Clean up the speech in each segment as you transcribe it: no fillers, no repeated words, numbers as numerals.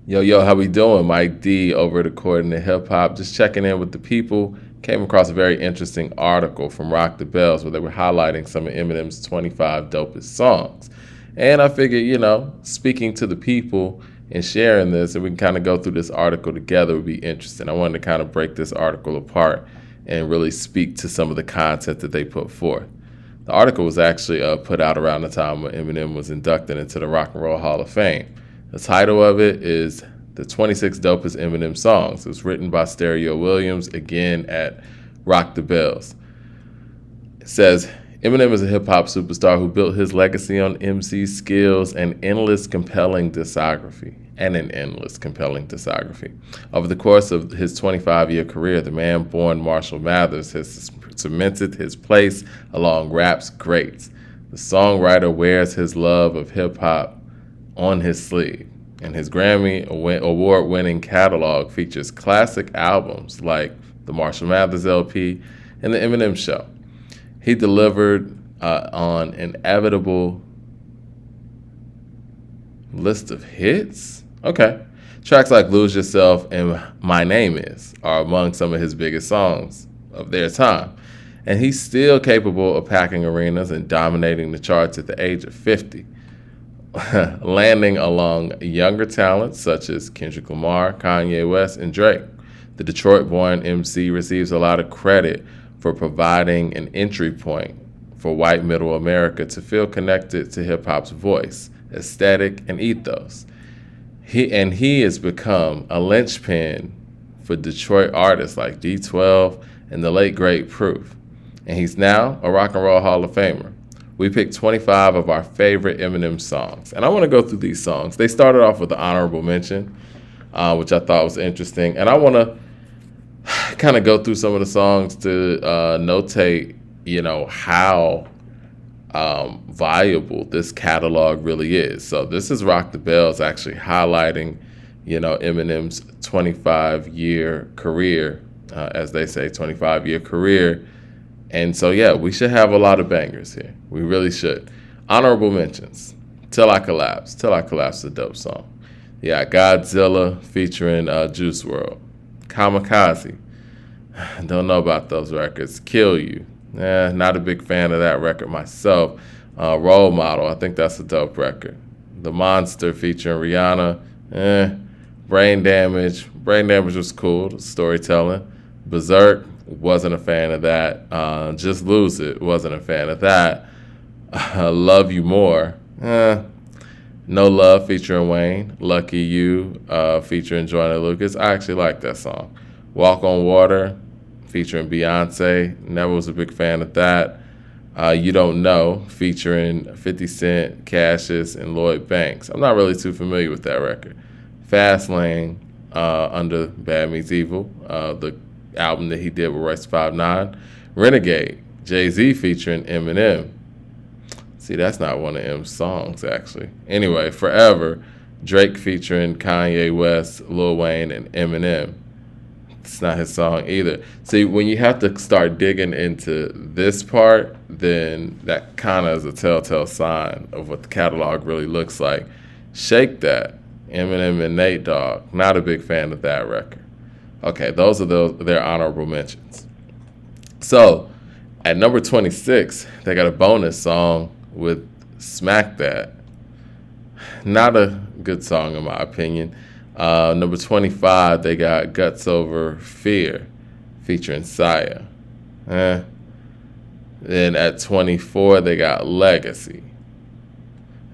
Yo, yo, how we doing? Mike D over at According to Hip Hop. Just checking in with the people. Came across a very interesting article from Rock the Bells where they were highlighting some of Eminem's 25 dopest songs. And I figured, speaking to the people and sharing this, and we can kind of go through this article together would be interesting. I wanted to kind of break this article apart and really speak to some of the content that they put forth. The article was actually put out around the time when Eminem was inducted into the Rock and Roll Hall of Fame. The title of it is The 26 Dopest Eminem Songs. It was written by Stereo Williams, again at Rock the Bells. It says, Eminem is a hip-hop superstar who built his legacy on MC skills and an endless compelling discography. Over the course of his 25-year career, the man born Marshall Mathers has cemented his place along rap's greats. The songwriter wears his love of hip-hop on his sleeve, and his Grammy award-winning catalog features classic albums like the Marshall Mathers LP and the Eminem Show. He delivered on an inevitable list of hits. Okay. Tracks like Lose Yourself and My Name Is are among some of his biggest songs of their time. And he's still capable of packing arenas and dominating the charts at the age of 50. Landing along younger talents such as Kendrick Lamar, Kanye West, and Drake. The Detroit-born MC receives a lot of credit for providing an entry point for white middle America to feel connected to hip-hop's voice, aesthetic, and ethos. He has become a linchpin for Detroit artists like D12 and the late great Proof. And he's now a Rock and Roll Hall of Famer. We picked 25 of our favorite Eminem songs. And I want to go through these songs. They started off with the honorable mention, which I thought was interesting. And I want to kind of go through some of the songs to notate, how valuable this catalog really is. So this is Rock the Bells actually highlighting, Eminem's 25-year career, as they say, 25-year career. And so, yeah, we should have a lot of bangers here. We really should. Honorable mentions. Till I Collapse. Till I Collapse is a dope song. Yeah, Godzilla featuring Juice WRLD. Kamikaze. Don't know about those records. Kill You. Not a big fan of that record myself. Role Model. I think that's a dope record. The Monster featuring Rihanna. Brain Damage. Brain Damage was cool. The storytelling. Berserk. Wasn't a fan of that. Just Lose It. Wasn't a fan of that. Love You More. No Love featuring Wayne. Lucky You featuring Joyner Lucas. I actually like that song. Walk on Water featuring Beyonce. Never was a big fan of that. You Don't Know featuring 50 Cent, Cassius, and Lloyd Banks. I'm not really too familiar with that record. Fast Lane under Bad Meets Evil. The album that he did with Royce 5'9". Renegade, Jay-Z featuring Eminem. See, that's not one of M's songs, actually. Anyway, Forever, Drake featuring Kanye West, Lil Wayne, and Eminem. It's not his song either. See, when you have to start digging into this part, then that kind of is a telltale sign of what the catalog really looks like. Shake That, Eminem and Nate Dogg. Not a big fan of that record. Okay, those are their honorable mentions. So, at number 26, they got a bonus song with Smack That. Not a good song in my opinion. Number 25, they got Guts Over Fear featuring Saya. Then at 24, they got Legacy.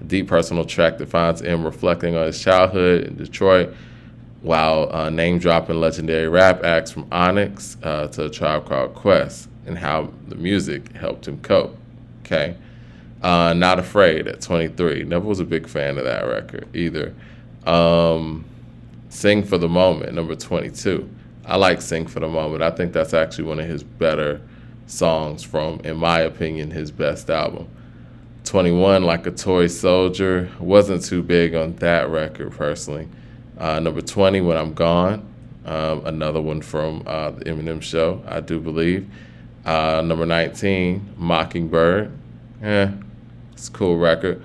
A deep personal track that finds him reflecting on his childhood in Detroit while name-dropping legendary rap acts from Onyx to A Tribe Called Quest and how the music helped him cope. Okay. Not Afraid at 23. Never was a big fan of that record either. Sing for the Moment, number 22. I like Sing for the Moment. I think that's actually one of his better songs from, in my opinion, his best album. 21, Like a Toy Soldier. Wasn't too big on that record, personally. Number 20, When I'm Gone. Another one from the Eminem Show, I do believe. Number 19, Mockingbird. It's a cool record.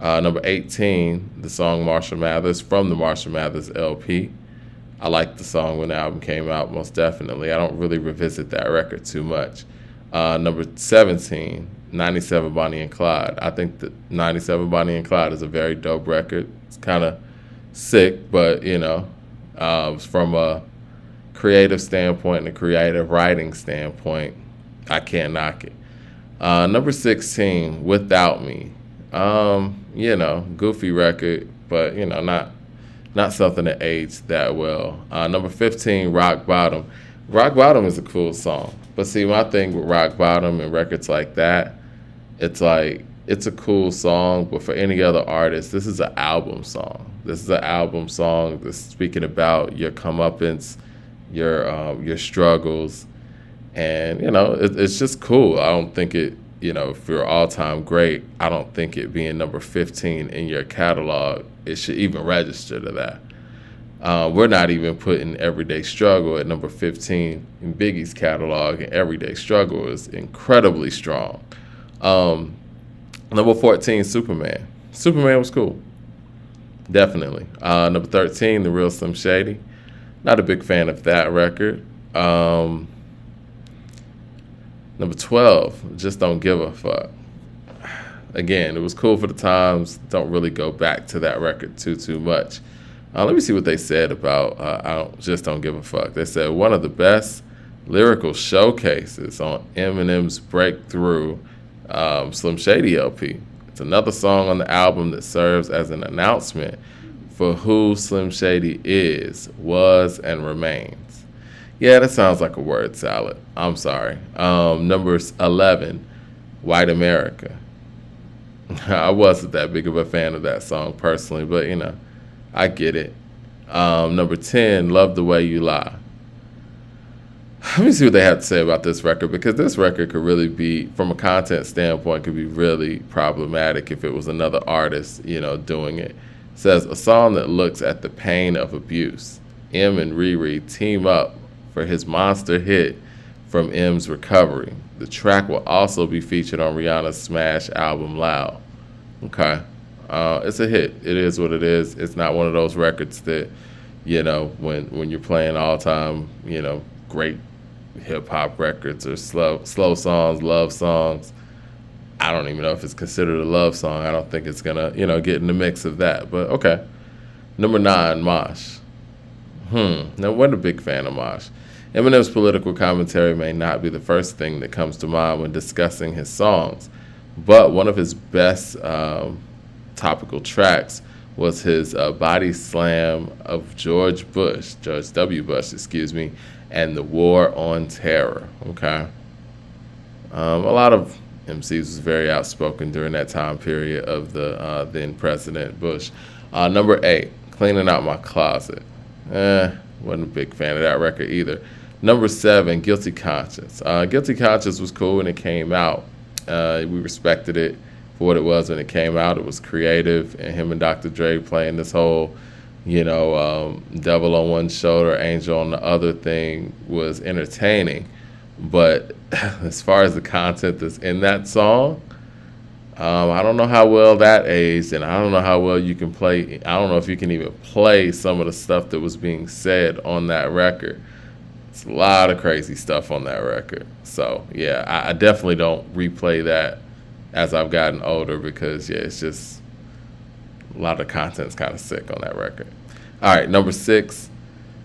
Number 18, the song Marshall Mathers from the Marshall Mathers LP. I liked the song when the album came out, most definitely. I don't really revisit that record too much. Number 17, 97 Bonnie and Clyde. I think that 97 Bonnie and Clyde is a very dope record. It's kind of sick, but, from a creative standpoint and a creative writing standpoint, I can't knock it. Number 16, Without Me. Goofy record, but, not something that aged that well. Number 15, Rock Bottom. Rock Bottom is a cool song. But see, my thing with Rock Bottom and records like that, it's like, it's a cool song, but for any other artist, this is an album song. This is an album song that's speaking about your comeuppance, your struggles, and, it's just cool. I don't think it, if you're all-time great, I don't think it being number 15 in your catalog, it should even register to that. We're not even putting Everyday Struggle at number 15 in Biggie's catalog, and Everyday Struggle is incredibly strong. Number 14, Superman. Superman was cool. Definitely. Number 13, The Real Slim Shady. Not a big fan of that record. Number 12, Just Don't Give a Fuck. Again, it was cool for the times. Don't really go back to that record too much. Let me see what they said about Just Don't Give a Fuck. They said, one of the best lyrical showcases on Eminem's breakthrough Slim Shady LP. It's another song on the album that serves as an announcement for who Slim Shady is, was, and remains. Yeah, that sounds like a word salad. I'm sorry. Number 11, White America. I wasn't that big of a fan of that song personally, but, I get it. Number 10, Love the Way You Lie. Let me see what they have to say about this record, because this record could really be, from a content standpoint, could be really problematic if it was another artist, doing it. It says, a song that looks at the pain of abuse. M and Riri team up for his monster hit from M's recovery. The track will also be featured on Rihanna's smash album Loud. Okay. It's a hit. It is what it is. It's not one of those records that, when you're playing all-time, great hip-hop records or slow songs, love songs. I don't even know if it's considered a love song. I don't think it's going to, get in the mix of that. But, okay. Number 9, Mosh. Now, wasn't a big fan of Mosh. Eminem's political commentary may not be the first thing that comes to mind when discussing his songs, but one of his best topical tracks was his body slam of George W. Bush, and the War on Terror. Okay. A lot of MCs was very outspoken during that time period of the then President Bush. Number 8, Cleaning Out My Closet. Wasn't a big fan of that record either. Number 7, Guilty Conscience. Guilty Conscience was cool when it came out. We respected it for what it was when it came out. It was creative, and him and Dr. Dre playing this whole, devil on one shoulder, angel on the other thing was entertaining. But as far as the content that's in that song, I don't know how well that aged, and I don't know how well you can play. I don't know if you can even play some of the stuff that was being said on that record. It's a lot of crazy stuff on that record. So, yeah, I definitely don't replay that as I've gotten older because, yeah, it's just a lot of content's kind of sick on that record. All right, number 6,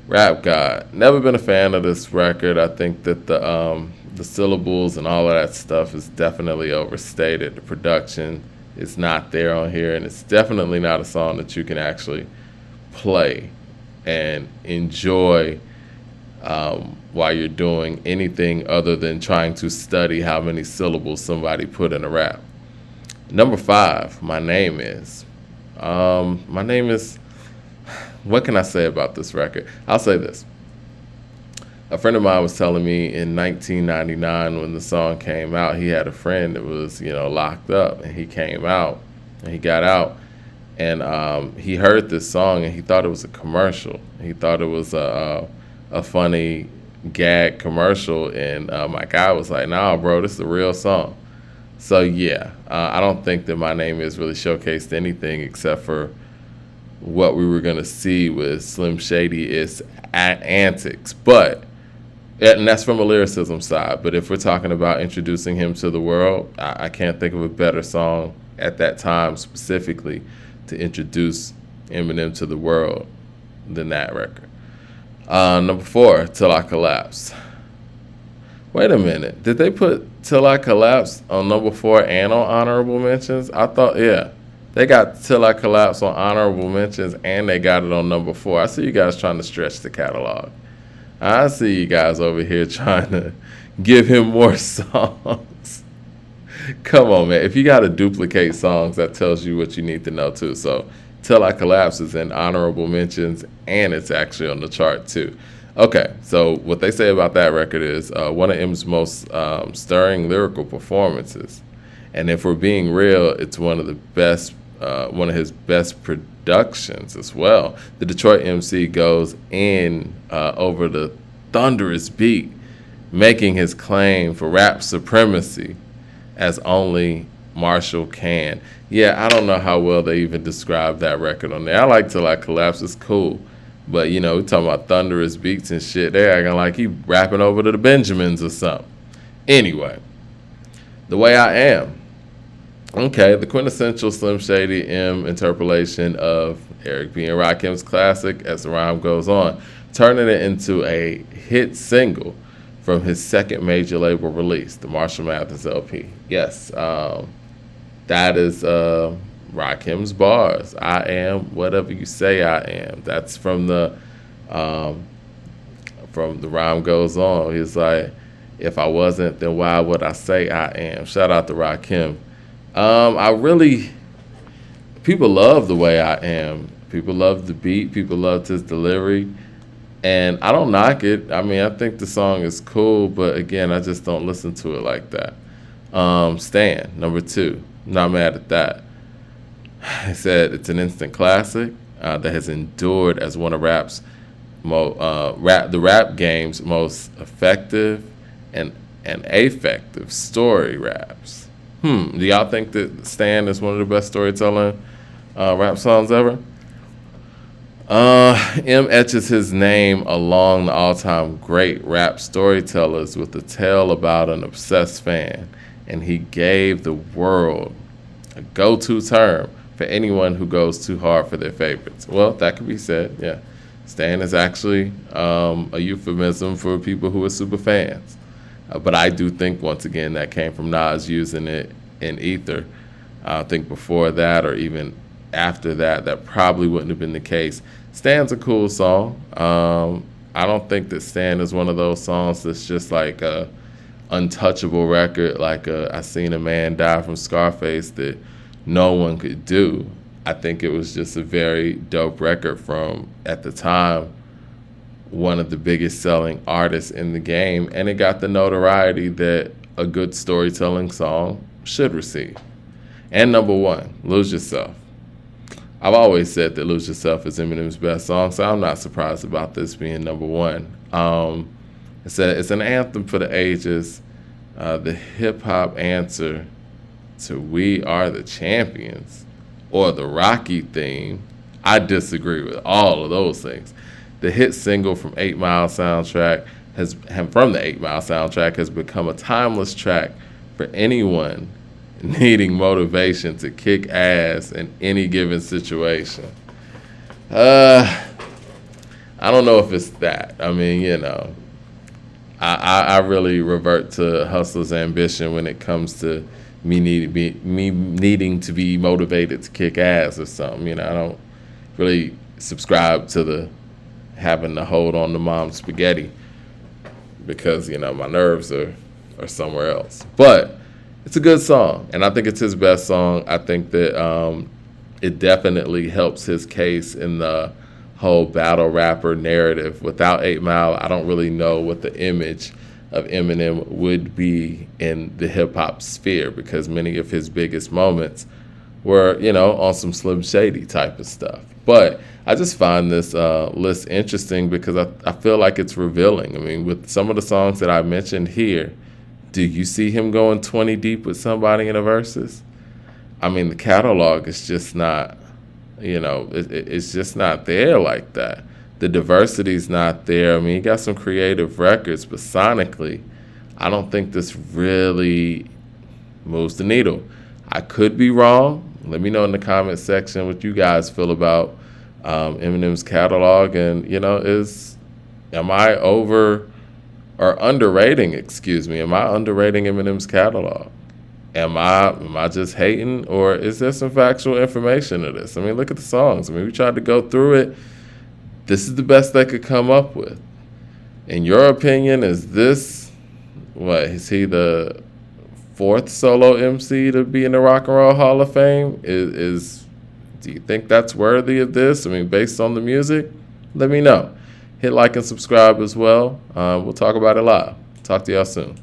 Rap God. Never been a fan of this record. I think that the syllables and all of that stuff is definitely overstated. The production is not there on here, and it's definitely not a song that you can actually play and enjoy while you're doing anything other than trying to study how many syllables somebody put in a rap. Number 5, My Name Is. What can I say about this record? I'll say this. A friend of mine was telling me in 1999 when the song came out, he had a friend that was, locked up, and he came out, and he got out, and he heard this song, and he thought it was a commercial. He thought it was a funny gag commercial, and my guy was like, nah, bro, this is a real song. So yeah, I don't think that My Name Is really showcased anything except for what we were gonna see with Slim Shady's antics. But and that's from a lyricism side. But if we're talking about introducing him to the world, I can't think of a better song at that time specifically to introduce Eminem to the world than that record. Number 4, Till I Collapse. Wait a minute. Did they put Till I Collapse on number 4 and on honorable mentions? I thought, yeah. They got Till I Collapse on honorable mentions and they got it on number 4. I see you guys trying to stretch the catalog. I see you guys over here trying to give him more songs. Come on, man. If you got to duplicate songs, that tells you what you need to know, too. So, Till I Collapse is in honorable mentions, and it's actually on the chart, too. Okay, so what they say about that record is one of M's most stirring lyrical performances. And if we're being real, it's one of the best, one of his best productions as well. The Detroit MC goes in over the thunderous beat, making his claim for rap supremacy as only Marshall can. Yeah, I don't know how well they even describe that record on there. I like Till I Collapse, it's cool. But, you know, we're talking about thunderous beats and shit. They're acting like he rapping over to the Benjamins or something. Anyway, The Way I Am. Okay, the quintessential Slim Shady M interpolation of Eric B. and Rakim's classic As the Rhyme Goes On, turning it into a hit single from his second major label release, the Marshall Mathers LP. Yes, that is Rakim's bars. I am whatever you say I am. That's from the Rhyme Goes On. He's like, if I wasn't, then why would I say I am? Shout out to Rakim. People love The Way I Am. People love the beat. People loved his delivery. And I don't knock it. I mean, I think the song is cool, but again, I just don't listen to it like that. Stan, number 2. Not mad at that. I said it's an instant classic that has endured as one of the rap game's most effective and affective story raps. Do y'all think that Stan is one of the best storytelling rap songs ever? M etches his name along the all-time great rap storytellers with a tale about an obsessed fan, and he gave the world a go-to term for anyone who goes too hard for their favorites. Well, that could be said, yeah. Stan is actually a euphemism for people who are super fans. But I do think, once again, that came from Nas using it in Ether. I think before that or even after that, that probably wouldn't have been the case. Stan's a cool song. I don't think that Stan is one of those songs that's just like a untouchable record, like I Seen a Man Die from Scarface that no one could do. I think it was just a very dope record from, at the time, one of the biggest selling artists in the game, and it got the notoriety that a good storytelling song should receive. And number 1, Lose Yourself. I've always said that Lose Yourself is Eminem's best song, so I'm not surprised about this being number 1. It's an anthem for the ages, the hip-hop answer to We Are the Champions, or the Rocky theme. I disagree with all of those things. The hit single from the 8 Mile soundtrack has become a timeless track for anyone needing motivation to kick ass in any given situation. I don't know if it's that. I mean, you know, I really revert to Hustler's Ambition when it comes to me needing to be motivated to kick ass or something. You know, I don't really subscribe to the having to hold on to mom's spaghetti because, you know, my nerves are somewhere else. But it's a good song, and I think it's his best song. I think that it definitely helps his case in the whole battle rapper narrative. Without 8 Mile, I don't really know what the image of Eminem would be in the hip-hop sphere, because many of his biggest moments were, you know, on some Slim Shady type of stuff. But I just find this list interesting because I feel like it's revealing. I mean, with some of the songs that I mentioned here, Do you see him going 20 deep with somebody in a verses? I mean, the catalog is just not, it's just not there like that. The diversity's not there. I mean, he got some creative records, but sonically, I don't think this really moves the needle. I could be wrong. Let me know in the comment section what you guys feel about Eminem's catalog, and am I over or underrating? Excuse me, am I underrating Eminem's catalog? Am I just hating, or is there some factual information to this? I mean, look at the songs. I mean, we tried to go through it. This is the best they could come up with. In your opinion, is this what? Is he the fourth solo MC to be in the Rock and Roll Hall of Fame? Do you think that's worthy of this? I mean, based on the music, let me know. Hit like and subscribe as well. We'll talk about it live. Talk to y'all soon.